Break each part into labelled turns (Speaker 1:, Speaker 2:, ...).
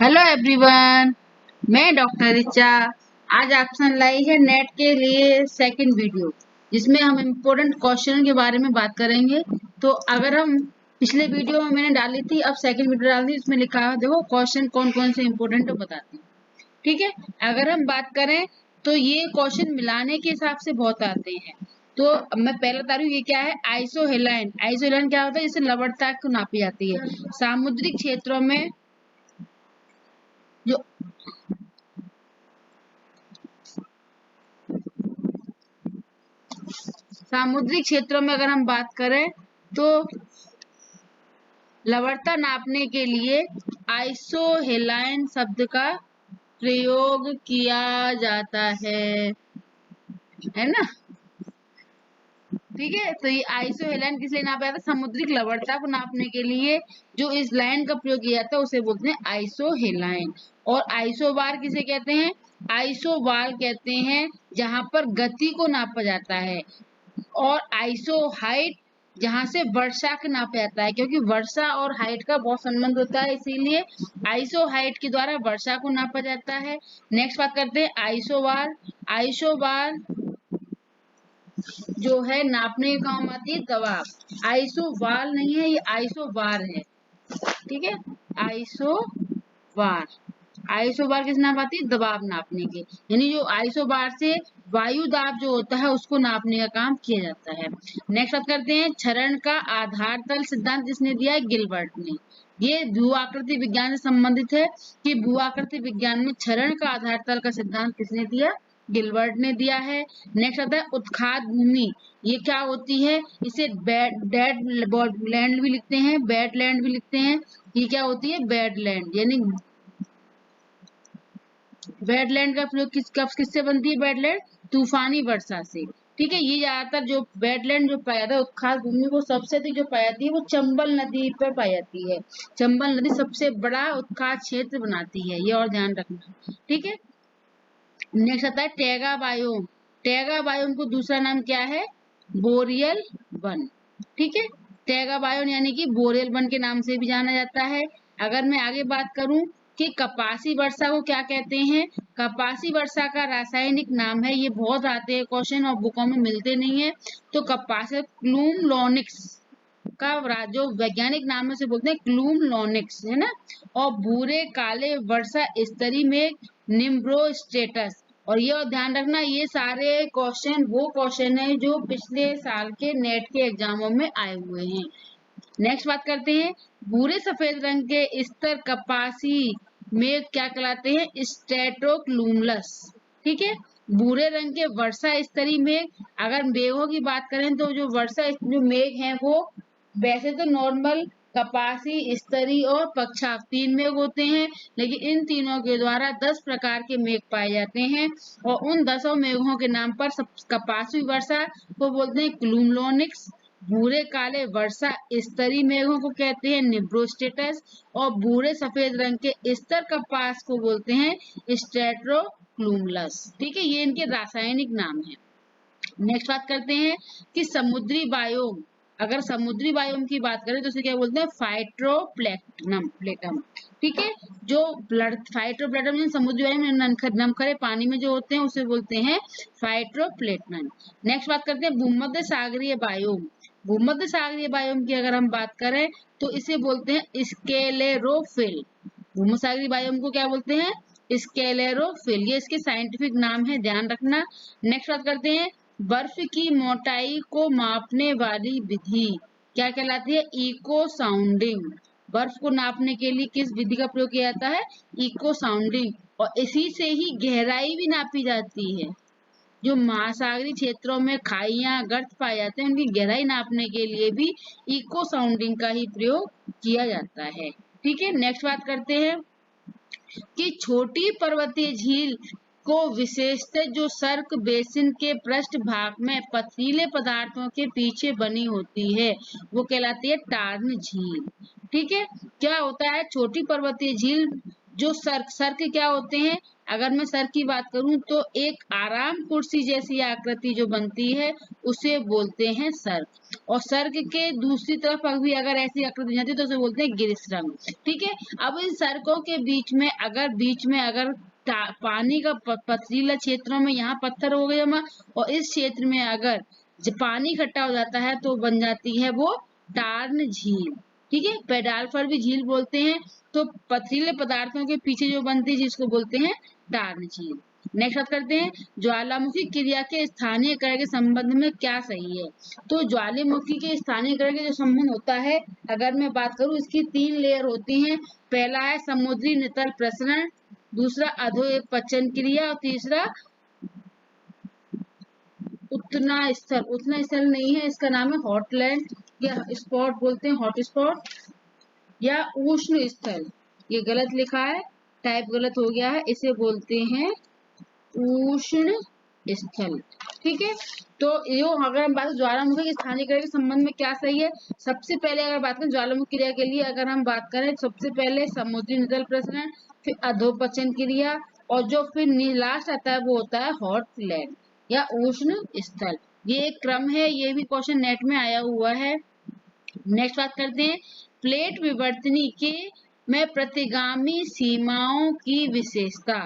Speaker 1: Hello everyone, मैं doctor Richa. आज option लाई है नेट के लिए सेकंड वीडियो, जिसमें हम इम्पोर्टेंट क्वेश्चन के बारे में बात करेंगे। तो अगर हम पिछले वीडियो में मैंने डाली थी, अब सेकंड वीडियो डाल दी, इसमें लिखा है देखो क्वेश्चन कौन कौन से इम्पोर्टेंट है बताती हूँ। ठीक है, अगर हम बात करें तो ये क्वेश्चन मिलाने के हिसाब से बहुत आते हैं। तो अब मैं पहले बता रही हूँ, ये क्या है? आइसोहेलाइन। आइसोहेलाइन क्या होता है? जिससे लवणता को नापी जाती है। सामुद्रिक क्षेत्रों में जो सामुद्रिक क्षेत्रों में अगर हम बात करें तो लवणता नापने के लिए आइसोहेलाइन शब्द का प्रयोग किया जाता है ना? ठीक है, तो ये आइसोहेलाइन किस लिए नापा जाता है? समुद्रिक लवणता को नापने के लिए जो इस लाइन का प्रयोग किया जाता है उसे बोलते हैं आइसोहेलाइन। और आइसोबार किसे कहते हैं? आइसोबार कहते हैं जहां पर गति को नापा जाता है। और आइसो हाइट जहां से वर्षा का नापा जाता है, क्योंकि वर्षा और हाइट का बहुत संबंध होता है, इसीलिए आइसो हाइट के द्वारा वर्षा को नापा जाता है। नेक्स्ट बात करते हैं आइसोबार। आइसोबार जो है नापने का काम आती है दबाव। आइसोबार नहीं है, ये आइसोबार है। ठीक है, आइसोबार। आइसोबार किस नाप आती है? दबाव नापने के, यानी जो आइसोबार से वायु दाब जो होता है उसको नापने का काम किया जाता है। नेक्स्ट बात करते हैं क्षरण का आधार तल सिद्धांत किसने दिया है? गिलबर्ट ने। ये भू आकृति विज्ञान से संबंधित है कि भू आकृति विज्ञान में क्षरण का आधार तल का सिद्धांत किसने दिया? गिलबर्ट ने दिया है। नेक्स्ट आता है उत्खात भूमि। ये क्या होती है? इसे डेड लैंड भी लिखते हैं, बैड लैंड भी लिखते हैं। ये क्या होती है? बैड लैंड, यानी वेटलैंड का प्रयोग किससे बनती है? वेटलैंड तूफानी वर्षा से। ठीक है, ये ज्यादातर जो वेटलैंड जो पाया जाता है उत्खात भूमि को सबसे अधिक जो पाई जाती है वो चंबल नदी पर पाई जाती है। चंबल नदी सबसे बड़ा उत्खात क्षेत्र बनाती है, ये और ध्यान रखना। ठीक है, नेक्स्ट आता है टैगा बायोम। टैगा बायोम को दूसरा नाम क्या है? Boreal one. ठीक है, टैगा बायोम यानी कि बोरियल वन के नाम से भी जाना जाता है। अगर मैं आगे बात करूं कि कपासी वर्षा को क्या कहते हैं? कपासी वर्षा का रासायनिक नाम है, ये बहुत आते हैं क्वेश्चन और बुकों में मिलते नहीं है। तो कपासी क्लूमलोनिक्स का जो वैज्ञानिक नाम है उसे बोलते हैं क्लूमलोनिक्स, है ना? और भूरे काले वर्षा स्तरी में निम्ब्रोस्टेटस। और ये और ध्यान रखना, ये सारे क्वेश्चन वो क्वेश्चन है जो पिछले साल के नेट के एग्जामों में आए हुए हैं। नेक्स्ट बात करते हैं भूरे सफेद रंग के स्तर कपासी में क्या कहलाते हैं? स्ट्रेटोक्लूमलस। ठीक है, भूरे रंग के वर्षा स्तरी मेघ। अगर मेघों की बात करें तो जो वर्षा जो मेघ हैं वो वैसे तो नॉर्मल कपासी, स्तरी और पक्षाव 3 मेघ होते हैं, लेकिन इन तीनों के द्वारा 10 प्रकार के मेघ पाए जाते हैं। और उन 10 मेघों के नाम पर कपासी वर्षा को बोलते हैं क्लूमलोनिक्स, भूरे काले वर्षा स्तरी मेघों को कहते हैं निम्ब्रोस्टेटस, और भूरे सफेद रंग के स्तर कपास को बोलते हैं स्ट्रेटोक्लूमलस। ठीक है, ये इनके रासायनिक नाम है। नेक्स्ट बात करते हैं कि समुद्री बायोम। अगर समुद्री बायोम की बात करें तो उसे क्या बोलते हैं? फाइट्रोप्लैंक्टन प्लेटम। ठीक है, जो फाइट्रोप्लैंक्टन समुद्री बायोम नमखरे पानी में जो होते हैं उसे बोलते हैं फाइट्रोप्लैंक्टन। नेक्स्ट बात करते हैं भूमध्य सागरीय बायोम। भूमध्य सागरीय बायोम की अगर हम बात करें तो इसे बोलते हैं स्केलेरोफिल। भूमध्य सागरीय बायोम को क्या बोलते हैं? स्केलेरोफिल, ये इसके साइंटिफिक नाम है, ध्यान रखना। नेक्स्ट बात करते हैं बर्फ की मोटाई को मापने वाली विधि क्या कहलाती है? Echo sounding. बर्फ को नापने के लिए किस विधि का प्रयोग किया जाता है? Echo sounding. और इसी से ही गहराई भी नापी जाती है। जो महासागरीय क्षेत्रों में खाइयां गर्त पाए जाते हैं उनकी गहराई नापने के लिए भी इको साउंडिंग का ही प्रयोग किया जाता है। ठीक है, नेक्स्ट बात करते हैं कि छोटी पर्वतीय झील को विशेषतः जो सर्क बेसिन के पृष्ठ भाग में पथरीले पदार्थों के पीछे बनी होती है वो कहलाती है टार्न झील। ठीक है, क्या होता है? छोटी पर्वतीय झील जो सर्क क्या होते हैं, अगर मैं सर्क की बात करूं तो एक आराम कुर्सी जैसी आकृति जो बनती है उसे बोलते हैं सर्क। और सर्क के दूसरी तरफ अभी अगर ऐसी आकृति बन जाती है तो उसे बोलते हैं गिरिश्रम। ठीक है, अब इन सर्कों के बीच में अगर पानी का पथरीला क्षेत्रों में यहाँ पत्थर हो गए जमा, और इस क्षेत्र में अगर जब पानी इकट्ठा हो जाता है तो बन जाती है वो टार्न झील। ठीक है, पेडाल्फर भी झील बोलते हैं। तो पथरीले पदार्थों के पीछे जो बनती है जिसको बोलते हैं टार्न झील। नेक्स्ट बात करते हैं ज्वालामुखी क्रिया के स्थानीयकरण के संबंध में क्या सही है। तो ज्वालामुखी के स्थानीयकरण के जो संबंध होता है, अगर मैं बात करूं, इसकी 3 लेयर होती हैं। पहला है समुद्री नितल प्रसरण, दूसरा अधोपचन क्रिया, और तीसरा उतना स्थल नहीं है, इसका नाम है हॉटलैंड या स्पॉट बोलते हैं, हॉट स्पॉट या उष्ण स्थल। ये गलत लिखा है, टाइप गलत हो गया है, इसे बोलते हैं उष्ण स्थल। ठीक है, तो यो अगर हम बात ज्वालामुखी के स्थानीयकरण के संबंध में क्या सही है, सबसे पहले अगर बात करें ज्वालामुखी क्रिया के लिए, अगर हम बात करें सबसे पहले समुद्री नितल प्रसरण, फिर अधोपचन क्रिया, और जो फिर लास्ट आता है वो होता है हॉटलैंड या उष्ण स्थल। ये एक क्रम है, ये भी क्वेश्चन नेट में आया हुआ है। नेक्स्ट बात करते हैं प्लेट विवर्तनी के में प्रतिगामी सीमाओं की विशेषता।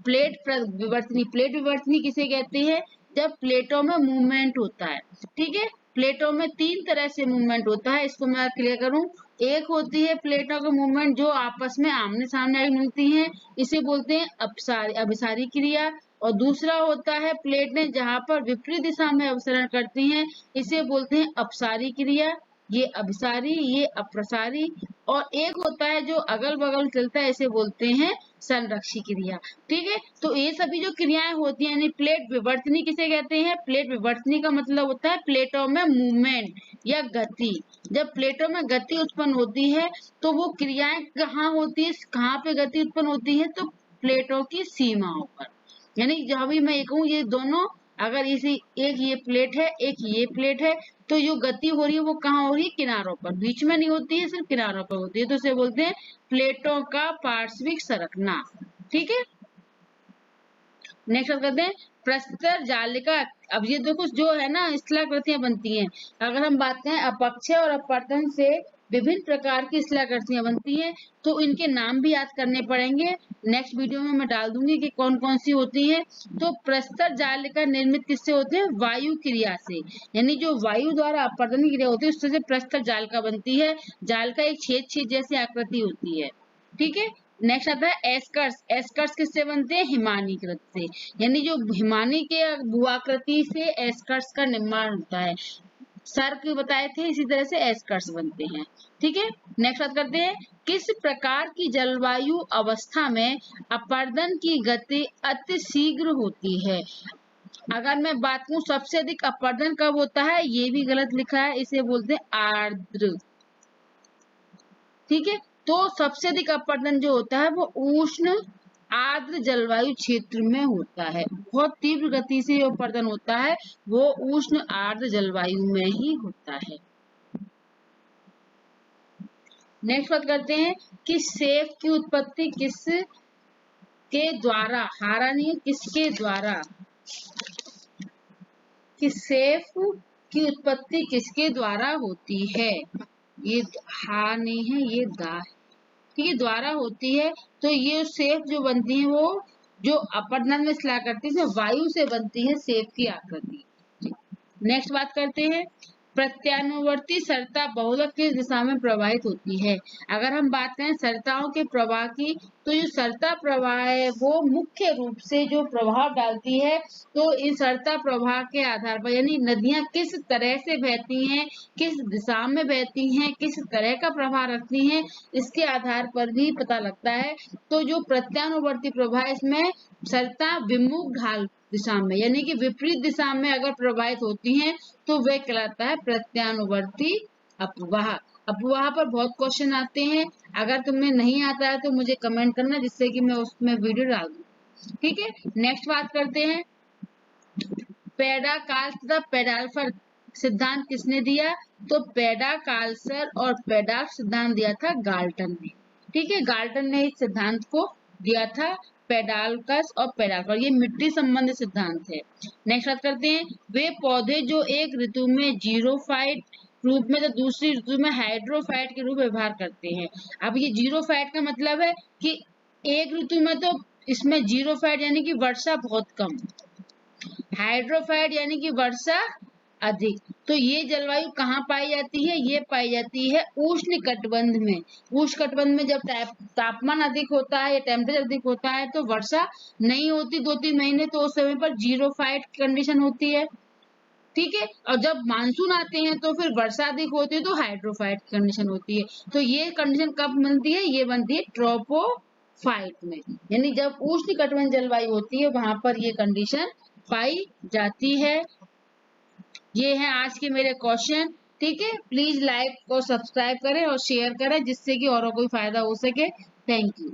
Speaker 1: प्लेट विवर्तनी किसे कहते हैं, जब प्लेटों में मूवमेंट होता है। ठीक है, प्लेटों में 3 तरह से मूवमेंट होता है, इसको मैं क्लियर करूं। एक होती है प्लेटों का मूवमेंट जो आपस में आमने सामने मिलती हैं, इसे बोलते हैं अभिसारी क्रिया। और दूसरा होता है प्लेटें जहां पर विपरीत दिशा में अवसरण करती हैं, इसे बोलते हैं अपसारी क्रिया। ये अभिसारी, ये अप्रसारी। और एक होता है जो अगल बगल चलता है, इसे बोलते हैं संरक्षी क्रिया। ठीक है, तो ये सभी जो क्रियाएं होती हैं, यानी प्लेट विवर्तनी किसे कहते हैं, प्लेट विवर्तनी का मतलब होता है प्लेटों में मूवमेंट या गति। जब प्लेटों में गति उत्पन्न होती है तो वो क्रियाएं कहाँ होती है, कहाँ पे गति उत्पन्न होती है, तो प्लेटों की सीमाओं पर। यानी जहां भी मैं कहूँ ये दोनों, अगर इसी एक ये प्लेट है, एक ये प्लेट है, तो जो गति हो रही है वो कहाँ हो रही है, किनारों पर, बीच में नहीं होती है, सिर्फ किनारों पर होती है, तो इसे बोलते हैं प्लेटों का पार्श्विक सरकना। ठीक है, नेक्स्ट करते हैं प्रस्तर जालिका। अब ये देखो जो है ना स्थलाकृतियां बनती हैं, अगर हम बात करें अपक्षय और अपवर्तन से विभिन्न प्रकार की स्थलाकृतियां बनती हैं, तो इनके नाम भी याद करने पड़ेंगे। नेक्स्ट वीडियो में मैं डाल दूंगी कि कौन कौन सी होती हैं। तो प्रस्तर जालिका निर्मित किससे होते हैं, वायु क्रिया से, यानी जो वायु द्वारा अपवर्तन की क्रिया होती है उससे प्रस्तर जालिका बनती है। जालिका एक छेद जैसी आकृति होती है। ठीक है, नेक्स्ट आता है एस्कर्स। एस्कर्स किससे बनते हैं, हिमानीकृत से, यानी जो हिमानी के भूआकृति से एस्कर्स का निर्माण होता है। सर्क बताए थे, इसी तरह से एस्कर्स बनते हैं। ठीक है, नेक्स्ट बात करते हैं किस प्रकार की जलवायु अवस्था में अपरदन की गति अति शीघ्र होती है। अगर मैं बात करूं सबसे अधिक अपरदन कब होता है, ये भी गलत लिखा है, इसे बोलते हैं आर्द्र। ठीक है, तो सबसे अधिक अपरदन जो होता है वो उष्ण आर्द्र जलवायु क्षेत्र में होता है। बहुत तीव्र गति से जो अपरदन होता है वो उष्ण आर्द्र जलवायु में ही होता है। नेक्स्ट बात करते हैं कि सेफ की उत्पत्ति किस के द्वारा, हारा नहीं, किसके द्वारा, कि सेफ की उत्पत्ति किसके द्वारा होती है। ये हा नहीं है, ये दा है। ठीक है, द्वारा होती है। तो ये सेफ जो बनती है वो जो अपरदन में स्थलाकृति से वायु से बनती है सेफ की आकृति। नेक्स्ट बात करते हैं प्रत्यानुवर्ती सरता बहुलक किस दिशा में प्रवाहित होती है। अगर हम बात करें सरताओं के प्रवाह की, तो जो सरता प्रवाह है वो मुख्य रूप से जो प्रभाव डालती है, तो इन सरता प्रवाह के आधार पर, यानी नदियां किस तरह से बहती हैं, किस दिशा में बहती हैं, किस तरह का प्रभाव रखती हैं, इसके आधार पर भी पता लगता है। तो जो प्रत्यानुवर्ती प्रवाह, इसमें सरता विमुख ढाल दिशा में, यानी कि विपरीत दिशा में अगर प्रवाहित होती हैं तो वह कहलाता है प्रत्यानुवर्ती अपवाह। अपवाह पर बहुत क्वेश्चन आते हैं, अगर तुम्हें नहीं आता है तो मुझे कमेंट करना, जिससे कि मैं उसमें वीडियो डाल दूं। ठीक है, नेक्स्ट बात करते हैं पेडाकाल तथा पेडाल्फर सिद्धांत किसने दिया। तो पेडाकाल्सर और पेडाल्फ सिद्धांत दिया था गाल्टन ने। ठीक है, गाल्टन ने इस सिद्धांत को दिया था, पेडाल्कस और पेडाल्कर, ये मिट्टी संबंधी सिद्धांत है। नेक्स्ट बात करते हैं, वे पौधे जो एक ऋतु में जीरोफाइट रूप में तो दूसरी ऋतु में हाइड्रोफाइट के रूप में व्यवहार करते हैं। अब ये जीरोफाइट का मतलब है कि एक ऋतु में तो इसमें जीरोफाइट यानी कि वर्षा बहुत कम, हाइड्रोफाइट यानी कि वर्षा अधिक। तो ये जलवायु कहाँ पाई जाती है? ये पाई जाती है उष्ण कटिबंध में। उष्ण कटिबंध में जब तापमान अधिक होता है या टेम्परेचर अधिक होता है तो वर्षा नहीं होती 2-3 महीने, तो उस समय पर जीरोफाइट कंडीशन होती है। ठीक है, और जब मानसून आते हैं तो फिर वर्षा अधिक होती है तो हाइड्रोफाइट कंडीशन होती है। तो ये कंडीशन कब बनती है? ये बनती है ट्रोपोफाइट में, यानी जब उष्ण कटिबंध जलवायु होती है वहां पर ये कंडीशन पाई जाती है। ये है आज के मेरे क्वेश्चन। ठीक है, प्लीज लाइक और सब्सक्राइब करें और शेयर करें जिससे कि औरों को भी फायदा हो सके। Thank you.